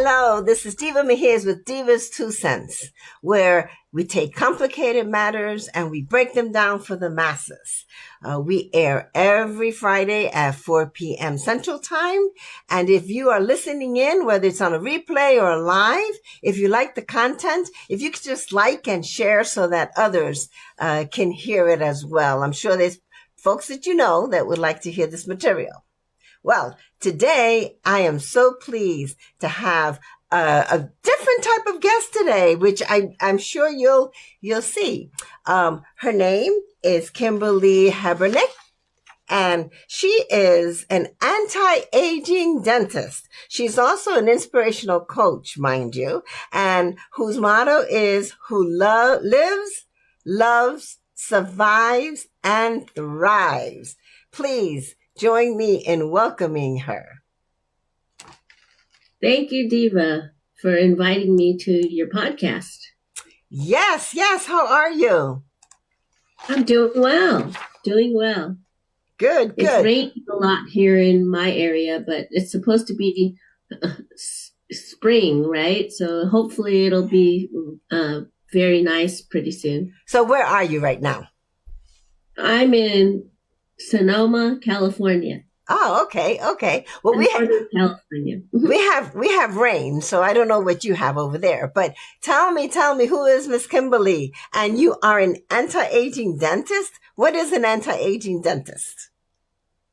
Hello, this is Diva Mejias with Diva's Two Cents, where we take complicated matters and we break them down for the masses. We air every Friday at 4 p.m. Central Time. And if you are listening in, whether it's on a replay or live, if you like the content, if you could just like and share so that others can hear it as well. I'm sure there's folks that you know that would like to hear this material. Well, today I am so pleased to have a different type of guest today, which I'm sure you'll see. Her name is Kimberly Hubenette, and she is an anti-aging dentist. She's also an inspirational coach, mind you, and whose motto is "Who lives, loves, survives, and thrives." Please join me in welcoming her. Thank you, Diva, for inviting me to your podcast. Yes. How are you? I'm doing well. Good. It's raining a lot here in my area, but it's supposed to be spring, right? So hopefully it'll be very nice pretty soon. So where are you right now? I'm in Sonoma, California. Oh, okay. Well, California. we have rain, so I don't know what you have over there. But tell me, who is Miss Kimberly? And you are an anti-aging dentist. What is an anti-aging dentist?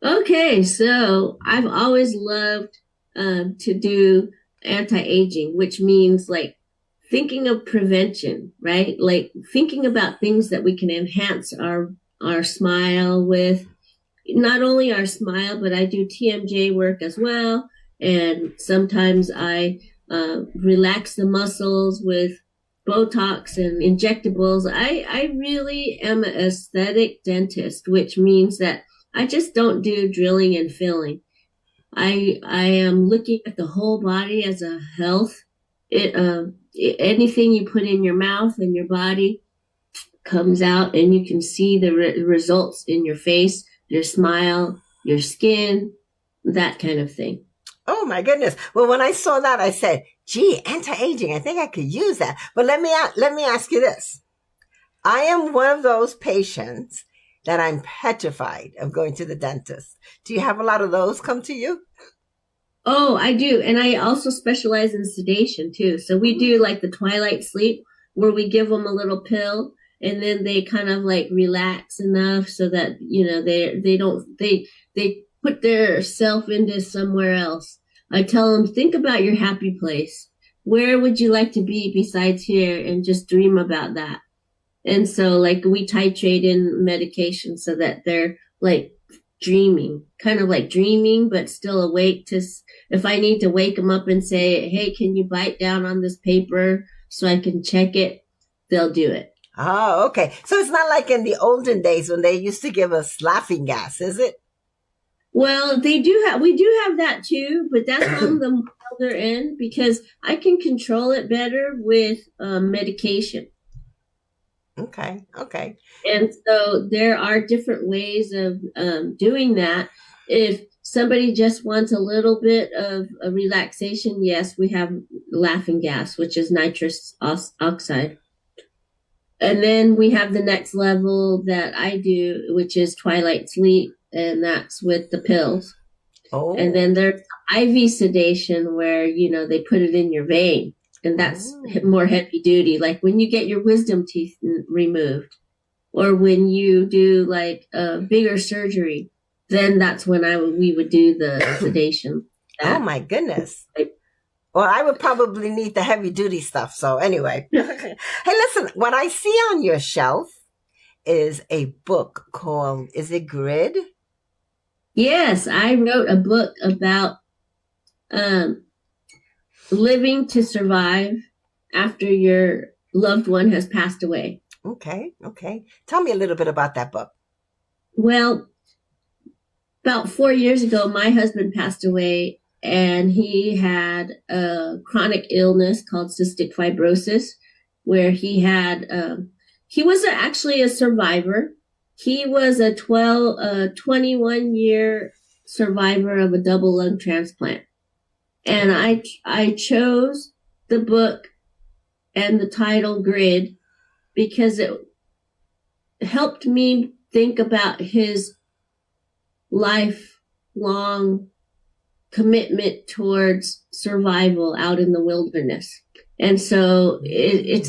Okay, so I've always loved to do anti-aging, which means like thinking of prevention, right? Like thinking about things that we can enhance our smile with. Not only our smile, but I do TMJ work as well. And sometimes I relax the muscles with Botox and injectables. I really am an aesthetic dentist, which means that I just don't do drilling and filling. I am looking at the whole body as a health. Anything you put in your mouth and your body comes out, and you can see the results in your face, your smile, your skin, that kind of thing. Oh my goodness. Well, when I saw that, I said, gee, anti-aging, I think I could use that. But let me ask you this. I am one of those patients that I'm petrified of going to the dentist. Do you have a lot of those come to you? Oh, I do. And I also specialize in sedation too. So we do like the twilight sleep where we give them a little pill, and then they kind of like relax enough so that, you know, they put their self into somewhere else. I tell them, think about your happy place. Where would you like to be besides here? And just dream about that. And so like we titrate in medication so that they're like dreaming, kind of like dreaming, but still awake. If I need to wake them up and say, hey, can you bite down on this paper so I can check it? They'll do it. Oh, okay. So it's not like in the olden days when they used to give us laughing gas, is it? Well, we do have that too, but that's on the milder end because I can control it better with medication. Okay. And so there are different ways of doing that. If somebody just wants a little bit of a relaxation, yes, we have laughing gas, which is nitrous oxide. And then we have the next level that I do, which is twilight sleep, and that's with the pills. Oh. And then there's IV sedation where, you know, they put it in your vein, and that's more heavy duty. Like when you get your wisdom teeth removed, or when you do like a bigger surgery, then that's when we would do the sedation. Oh my goodness. Well, I would probably need the heavy duty stuff. So anyway, hey, listen, what I see on your shelf is a book called, is it Grid? Yes, I wrote a book about living to survive after your loved one has passed away. Okay. Tell me a little bit about that book. Well, about 4 years ago, my husband passed away. And he had a chronic illness called cystic fibrosis, where he was actually a survivor. He was a 21-year survivor of a double lung transplant. And I chose the book and the title Grid because it helped me think about his lifelong commitment towards survival out in the wilderness. And so it's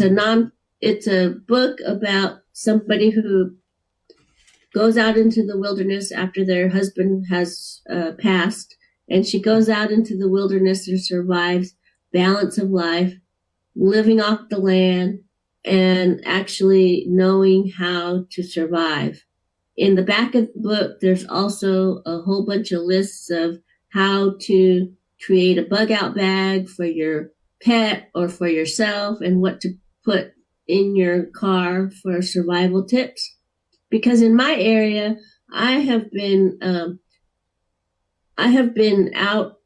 a book about somebody who goes out into the wilderness after their husband has passed, and she goes out into the wilderness and survives balance of life, living off the land, and actually knowing how to survive. In the back of the book, there's also a whole bunch of lists of how to create a bug out bag for your pet or for yourself, and what to put in your car for survival tips. Because in my area, I have been out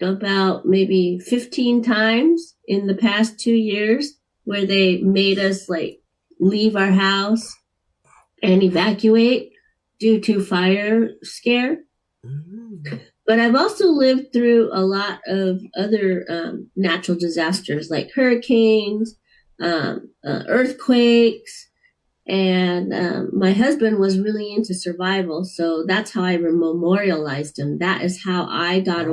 about maybe 15 times in the past 2 years, where they made us like leave our house and evacuate due to fire scare. Mm-hmm. But I've also lived through a lot of other natural disasters like hurricanes, earthquakes, and my husband was really into survival, so that's how I memorialized him. That is how I got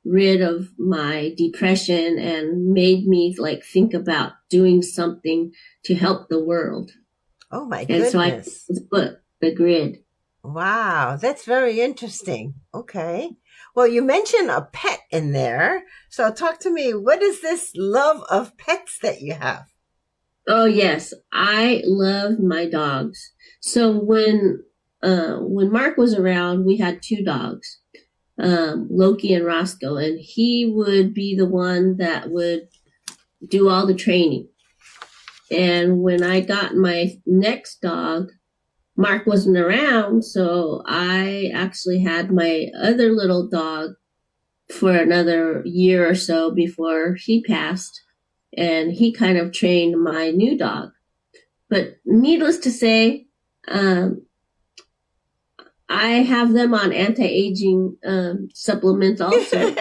rid of my depression and made me like think about doing something to help the world. Oh my goodness! And so I put this book, The Grid. Wow, that's very interesting. Okay. Well, you mentioned a pet in there. So talk to me. What is this love of pets that you have? Oh, yes. I love my dogs. So when Mark was around, we had 2 dogs, Loki and Roscoe, and he would be the one that would do all the training. And when I got my next dog, Mark wasn't around, so I actually had my other little dog for another year or so before he passed, and he kind of trained my new dog. But needless to say, I have them on anti-aging supplements also.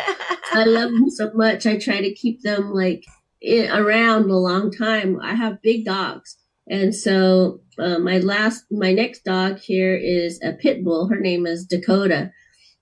I love them so much. I try to keep them like around a long time. I have big dogs. And so my next dog here is a pit bull. Her name is Dakota.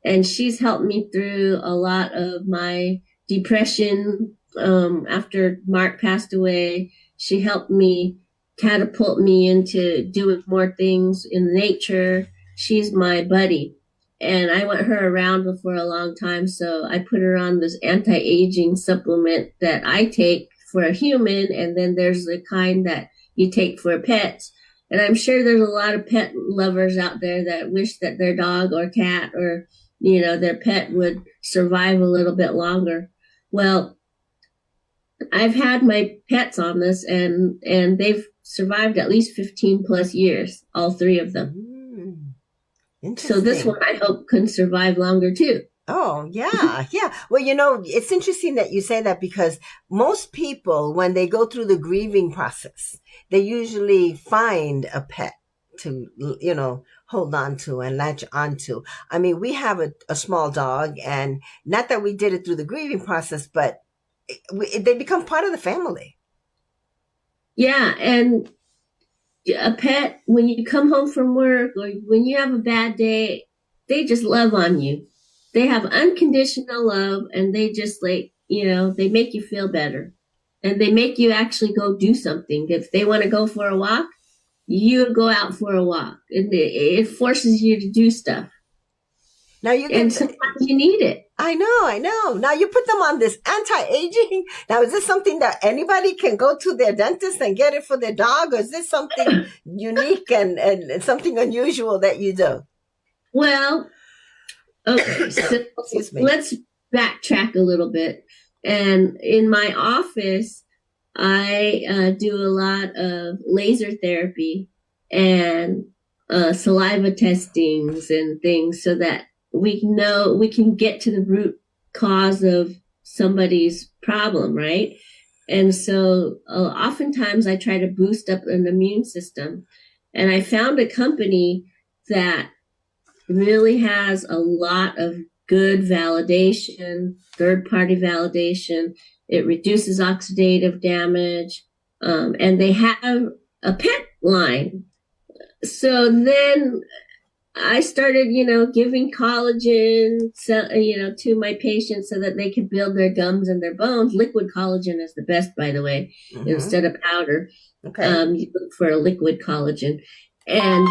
And she's helped me through a lot of my depression after Mark passed away. She helped me catapult me into doing more things in nature. She's my buddy. And I want her around for a long time. So I put her on this anti-aging supplement that I take for a human. And then there's the kind that you take for pets. And I'm sure there's a lot of pet lovers out there that wish that their dog or cat or, their pet would survive a little bit longer. Well, I've had my pets on this and they've survived at least 15 plus years, all 3 of them. So this one I hope can survive longer too. Oh, yeah. Yeah. Well, it's interesting that you say that, because most people, when they go through the grieving process, they usually find a pet to, hold on to and latch onto. I mean, we have a small dog, and not that we did it through the grieving process, but they become part of the family. Yeah. And a pet, when you come home from work or when you have a bad day, they just love on you. They have unconditional love, and they just they make you feel better, and they make you actually go do something. If they want to go for a walk, you go out for a walk, and it forces you to do stuff. Now and sometimes you need it. I know. Now you put them on this anti-aging. Now, is this something that anybody can go to their dentist and get it for their dog, or is this something unique and something unusual that you do? Well, okay, so let's backtrack a little bit. And in my office, I do a lot of laser therapy and saliva testings and things, so that we can get to the root cause of somebody's problem, right? And so oftentimes I try to boost up an immune system. And I found a company that really has a lot of good validation, third-party validation. It reduces oxidative damage. And they have a pet line. So then I started, giving collagen, to my patients so that they could build their gums and their bones. Liquid collagen is the best, by the way, instead of powder. Okay. You look for a liquid collagen. And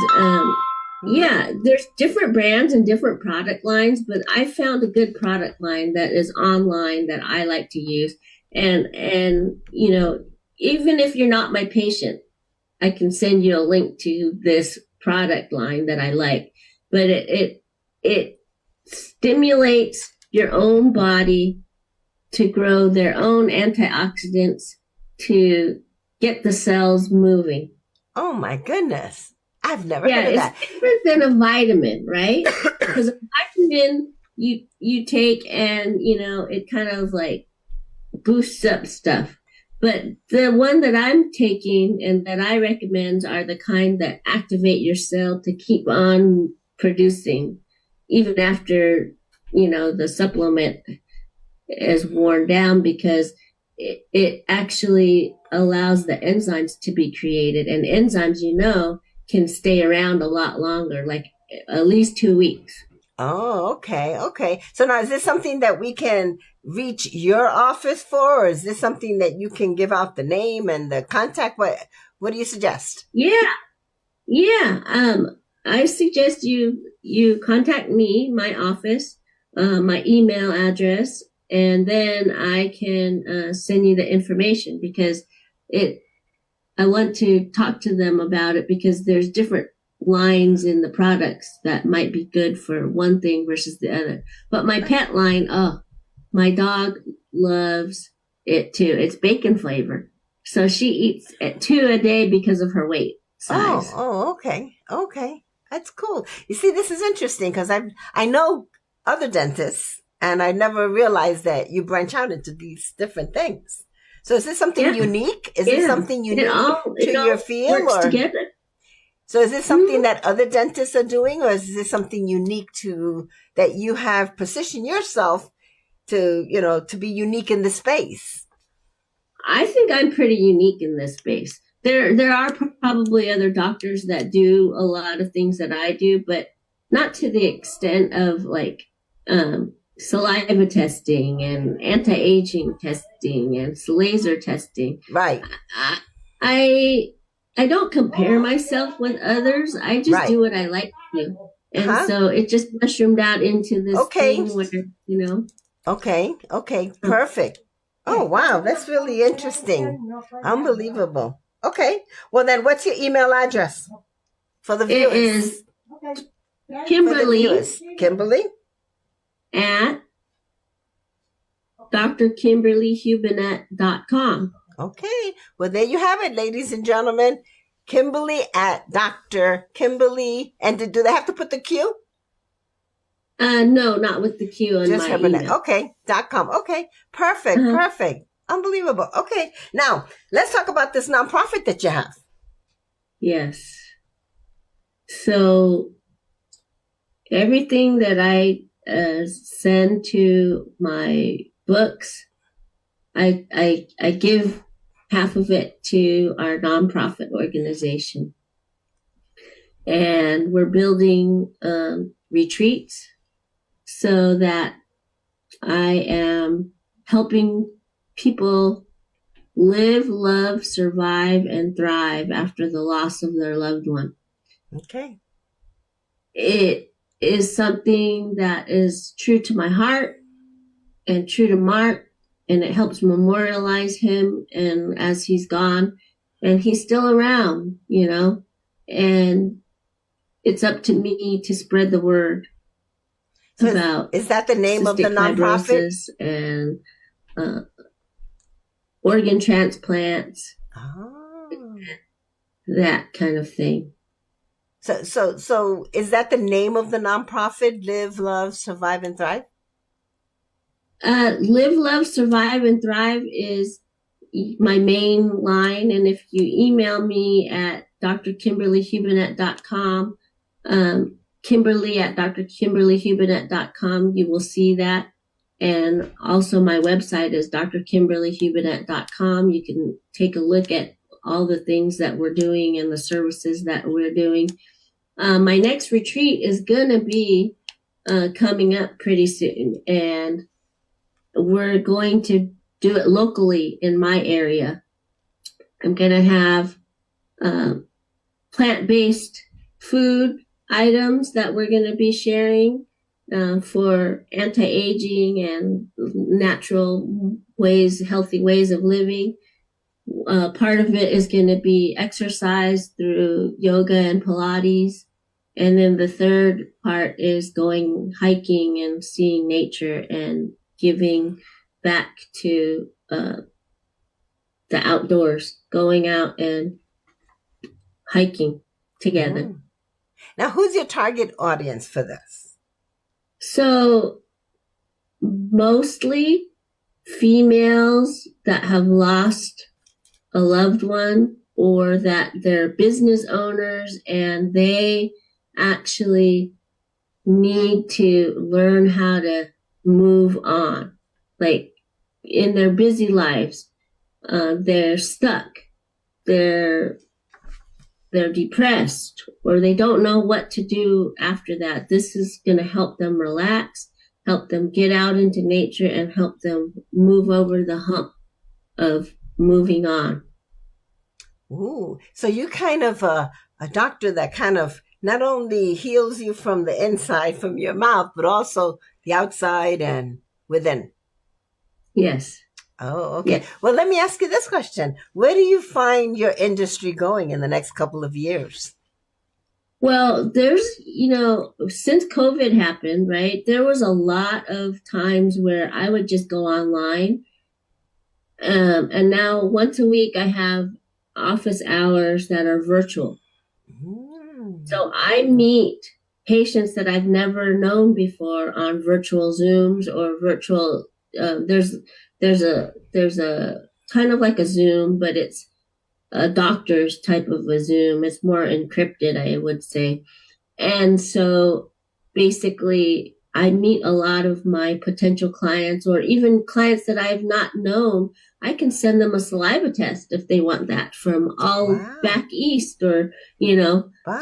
there's different brands and different product lines, but I found a good product line that is online that I like to use. And even if you're not my patient, I can send you a link to this product line that I like. But it stimulates your own body to grow their own antioxidants to get the cells moving. Oh my goodness. I've never heard of that. It's different than a vitamin, right? Because a vitamin you take and, it kind of like boosts up stuff. But the one that I'm taking and that I recommend are the kind that activate your cell to keep on producing even after, the supplement is worn down, because it actually allows the enzymes to be created. And enzymes, can stay around a lot longer, like at least 2 weeks. Oh, okay. Okay. So now, is this something that we can reach your office for, or is this something that you can give out the name and the contact? What do you suggest? Yeah. I suggest you contact me, my office, my email address, and then I can send you the information, because I want to talk to them about it, because there's different lines in the products that might be good for one thing versus the other. But my pet line, my dog loves it too. It's bacon flavor. So she eats 2 a day because of her weight size. Oh, okay. Okay. That's cool. You see, this is interesting, because I know other dentists, and I never realized that you branch out into these different things. So is this something unique? Is it something unique to your field? Works together. So is this something that other dentists are doing, or is this something unique that you have positioned yourself to be unique in the space? I think I'm pretty unique in this space. There are probably other doctors that do a lot of things that I do, but not to the extent of like saliva testing and anti-aging testing and laser testing. Right. I don't compare myself with others. I just do what I like to do. And so it just mushroomed out into this thing where, Okay. Perfect. Oh, wow. That's really interesting. Unbelievable. Okay. Well, then what's your email address for the viewers? It is Kimberly. Kimberly at drkimberlyhubenette.com. Okay. Well, there you have it, ladies and gentlemen. Kimberly at Dr. Kimberly. And do they have to put the Q? No, not with the Q on my email. Okay. .com. Okay. Perfect. Perfect. Unbelievable. Okay. Now, let's talk about this nonprofit that you have. Yes. So everything that I send to my books, I give half of it to our nonprofit organization. And we're building retreats so that I am helping people live, love, survive, and thrive after the loss of their loved one. Okay. It is something that is true to my heart and true to Mark, and it helps memorialize him and as he's gone, and he's still around, and it's up to me to spread the word about. Is that the name of the nonprofit? And organ transplants, that kind of thing. So is that the name of the nonprofit? Live, Love, Survive, and Thrive? Live, Love, Survive, and Thrive is my main line. And if you email me at drkimberlyhubenette.com, Kimberly at drkimberlyhubenette.com. You will see that. And also my website is drkimberlyhubenette.com. You can take a look at all the things that we're doing and the services that we're doing. My next retreat is going to be coming up pretty soon. And we're going to do it locally in my area. I'm going to have plant-based food items that we're going to be sharing for anti-aging and natural ways, healthy ways of living. Part of it is going to be exercise through yoga and Pilates. And then the third part is going hiking and seeing nature and giving back to the outdoors, going out and hiking together. Mm. Now, who's your target audience for this? So mostly females that have lost a loved one, or that they're business owners and they actually need to learn how to move on. Like in their busy lives, they're stuck, they're depressed, or they don't know what to do after that. This is going to help them relax, help them get out into nature, and help them move over the hump of moving on. Ooh, so you kind of a doctor that kind of not only heals you from the inside, from your mouth, but also the outside and within. Yes. Oh, okay. Yeah. Well, let me ask you this question. Where do you find your industry going in the next couple of years? Well, there's, since COVID happened, right, there was a lot of times where I would just go online. And now once a week I have office hours that are virtual. So I meet patients that I've never known before on virtual Zooms or virtual, there's a kind of like a Zoom, but it's a doctor's type of a Zoom. It's more encrypted, I would say. And so basically I meet a lot of my potential clients, or even clients that I've not known. I can send them a saliva test if they want that from all back east, or,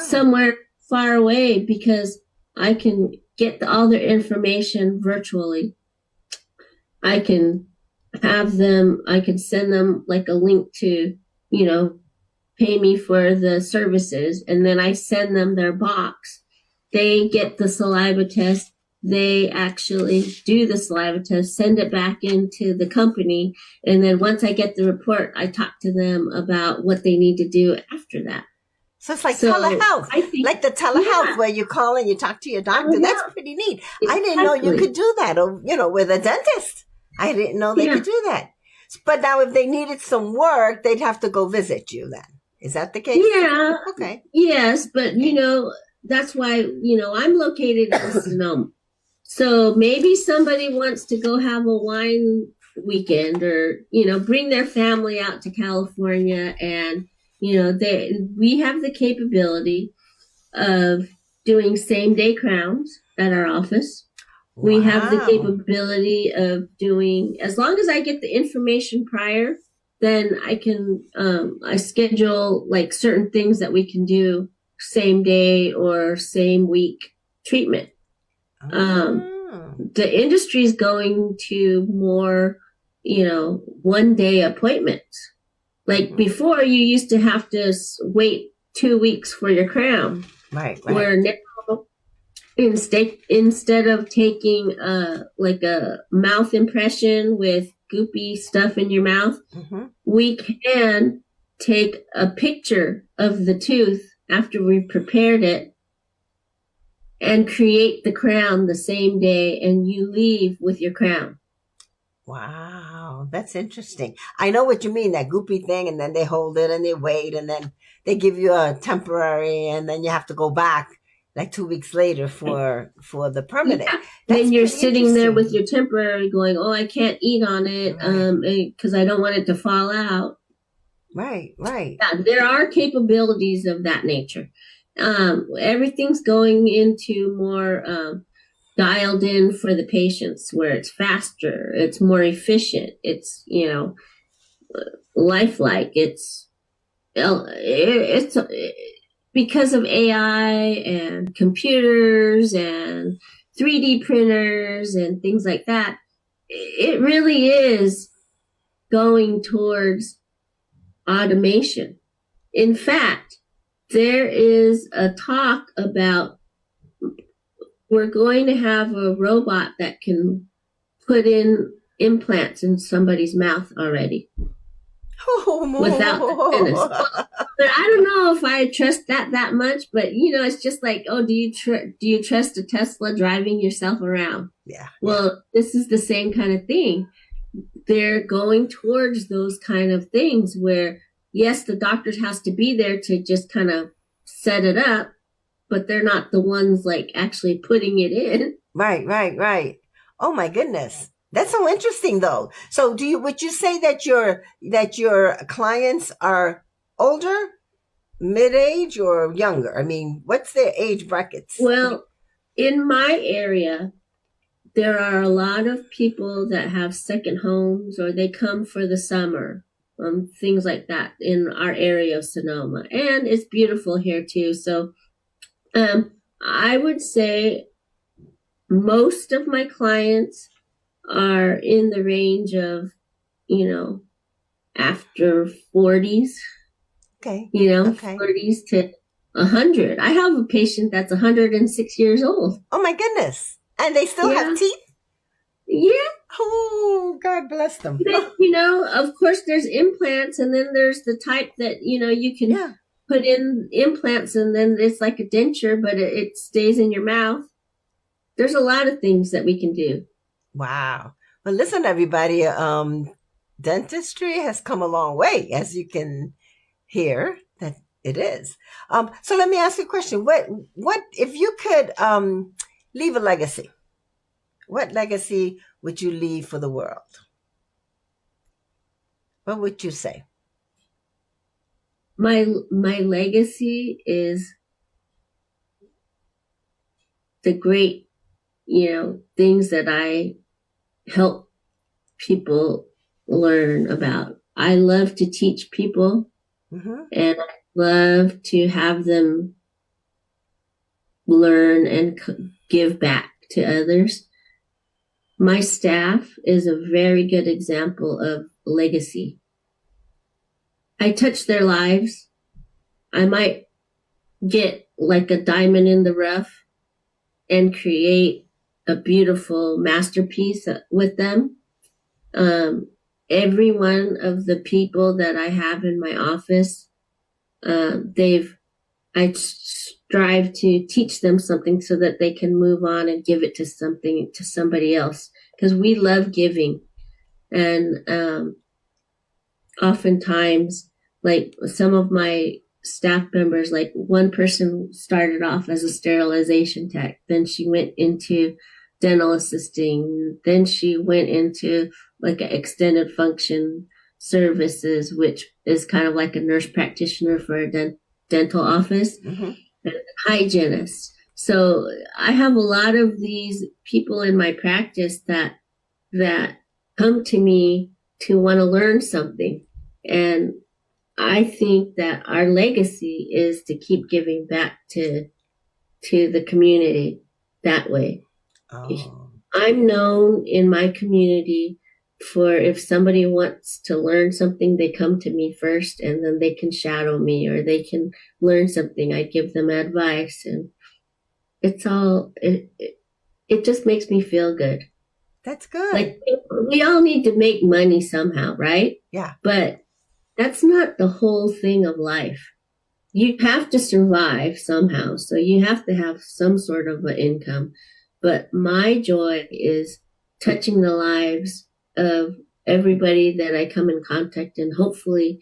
somewhere far away, because I can get all their information virtually. I can send them like a link to, pay me for the services, and then I send them their box. They get the saliva test. They actually do the saliva test, send it back into the company. And then once I get the report, I talk to them about what they need to do after that. So it's like telehealth, like the telehealth where you call and you talk to your doctor. That's pretty neat. Exactly. I didn't know you could do that, or, with a dentist. I didn't know they could do that. But now if they needed some work, they'd have to go visit you then. Is that the case? Yeah. Okay. Yes, but, that's why, I'm located in Sonoma. So maybe somebody wants to go have a wine weekend, or, bring their family out to California, and, we have the capability of doing same day crowns at our office. Wow. We have the capability of doing, as long as I get the information prior, then I can, I schedule like certain things that we can do same day or same week treatment. The industry is going to more, 1 day appointments. Like before, you used to have to wait 2 weeks for your crown. Right. Where now, instead of taking like a mouth impression with goopy stuff in your mouth, we can take a picture of the tooth after we prepared it and create the crown the same day, and you leave with your crown. Wow, that's interesting. I know what you mean, that goopy thing, and then they hold it and they wait, and then they give you a temporary, and then you have to go back like 2 weeks later for the permanent. Yeah. Then you're sitting there with your temporary going, oh, I can't eat on it because I don't want it to fall out. Right. Yeah, there are capabilities of that nature. Everything's going into more dialed in for the patients, where it's faster, it's more efficient, it's, lifelike. It's because of AI and computers and 3D printers and things like that. It really is going towards automation. In fact, there is a talk about we're going to have a robot that can put in implants in somebody's mouth already without the dentist. But I don't know if I trust that much. But it's just like, oh, do you trust a Tesla driving yourself around? Yeah. Well, this is the same kind of thing. They're going towards those kind of things where, yes, the doctors has to be there to just kind of set it up, but they're not the ones like actually putting it in. Right. Oh my goodness. That's so interesting though. So would you say that your clients are older, mid-age, or younger? I mean, what's their age brackets? Well, in my area, there are a lot of people that have second homes, or they come for the summer, things like that in our area of Sonoma. And it's beautiful here too. So I would say most of my clients are in the range of, after 40s. Okay. 40s to 100. I have a patient that's 106 years old. Oh my goodness. And they still have teeth? Yeah. Oh, God bless them. But, of course there's implants, and then there's the type that, you can put in implants and then it's like a denture, but it stays in your mouth. There's a lot of things that we can do. Wow. Well, listen, everybody, dentistry has come a long way, as you can hear that it is. So let me ask you a question. What if you could leave a legacy? What legacy would you leave for the world? What would you say? My legacy is the great, things that I help people learn about. I love to teach people, and I love to have them learn and give back to others. My staff is a very good example of legacy. I touch their lives. I might get like a diamond in the rough and create a beautiful masterpiece with them. Every one of the people that I have in my office, I strive to teach them something so that they can move on and give it to somebody else, because we love giving. And oftentimes, like some of my staff members, like one person started off as a sterilization tech, then she went into dental assisting, then she went into like an extended function services, which is kind of like a nurse practitioner for a dental office, and hygienist. So I have a lot of these people in my practice that come to me to want to learn something. And I think that our legacy is to keep giving back to the community that way. Oh. I'm known in my community for, if somebody wants to learn something, they come to me first, and then they can shadow me, or they can learn something. I give them advice, and it just makes me feel good. That's good. Like, we all need to make money somehow, right? Yeah. But that's not the whole thing of life. You have to survive somehow, so you have to have some sort of an income. But my joy is touching the lives of everybody that I come in contact, and hopefully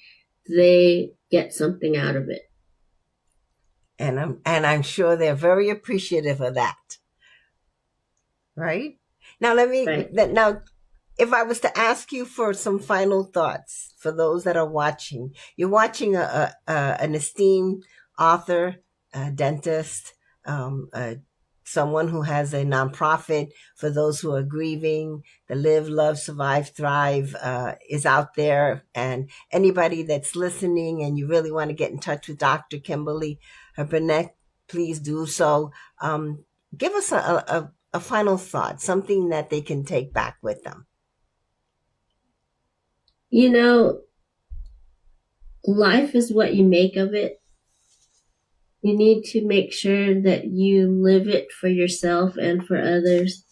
they get something out of it. And I'm sure they're very appreciative of that. Right? Now now, if I was to ask you for some final thoughts for those that are watching, you're watching an esteemed author, a dentist, someone who has a nonprofit for those who are grieving. The Live, Love, Survive, Thrive is out there. And anybody that's listening and you really want to get in touch with Dr. Kimberly Hubenette, please do so. Give us a final thought, something that they can take back with them. You know, life is what you make of it. You need to make sure that you live it for yourself and for others.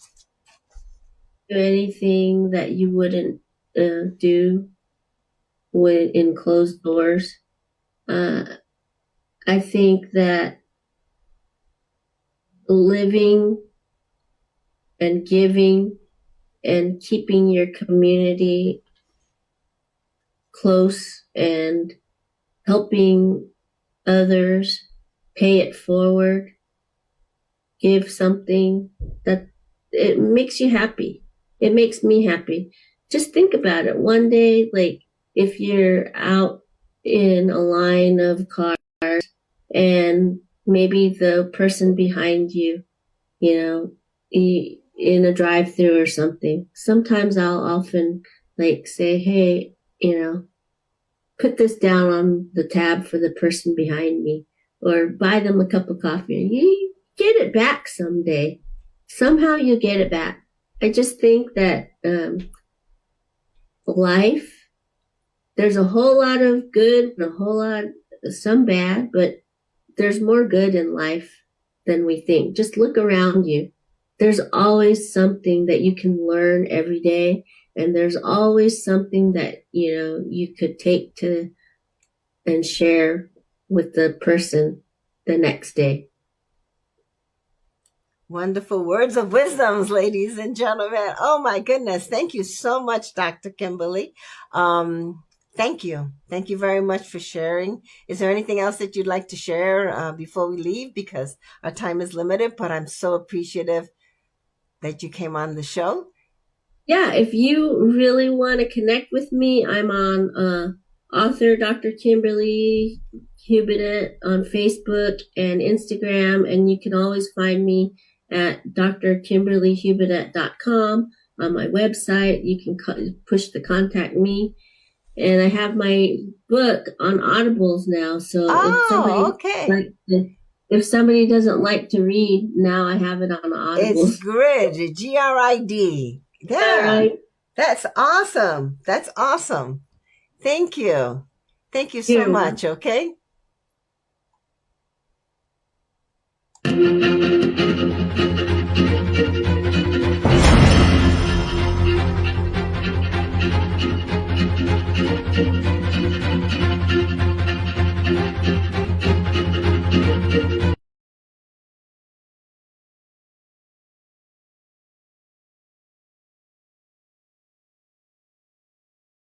Do anything that you wouldn't do in closed doors. I think that living and giving and keeping your community close and helping others pay it forward, give something that it makes you happy. It makes me happy. Just think about it. One day, like if you're out in a line of cars and maybe the person behind you, you know, in a drive-through or something, sometimes I'll often like say, hey, you know, put this down on the tab for the person behind me, or buy them a cup of coffee. You get it back someday. Somehow you get it back. I just think that life, there's a whole lot of good and a whole lot, some bad, but there's more good in life than we think. Just look around you. There's always something that you can learn every day. And there's always something that, you know, you could take to and share with the person the next day. Wonderful words of wisdoms, ladies and gentlemen. Oh my goodness. Thank you so much, Dr. Kimberly. Thank you. Thank you very much for sharing. Is there anything else that you'd like to share before we leave? Because our time is limited, but I'm so appreciative that you came on the show. Yeah, if you really want to connect with me, I'm on author Dr. Kimberly Hubenette on Facebook and Instagram, and you can always find me at drkimberlyhubenette.com on my website. You can push the contact me, and I have my book on Audibles now. So if somebody doesn't like to read, now I have it on Audibles. It's Grid, GRID. Yeah, right. That's awesome. That's awesome. Thank you. Thank you so much. Okay.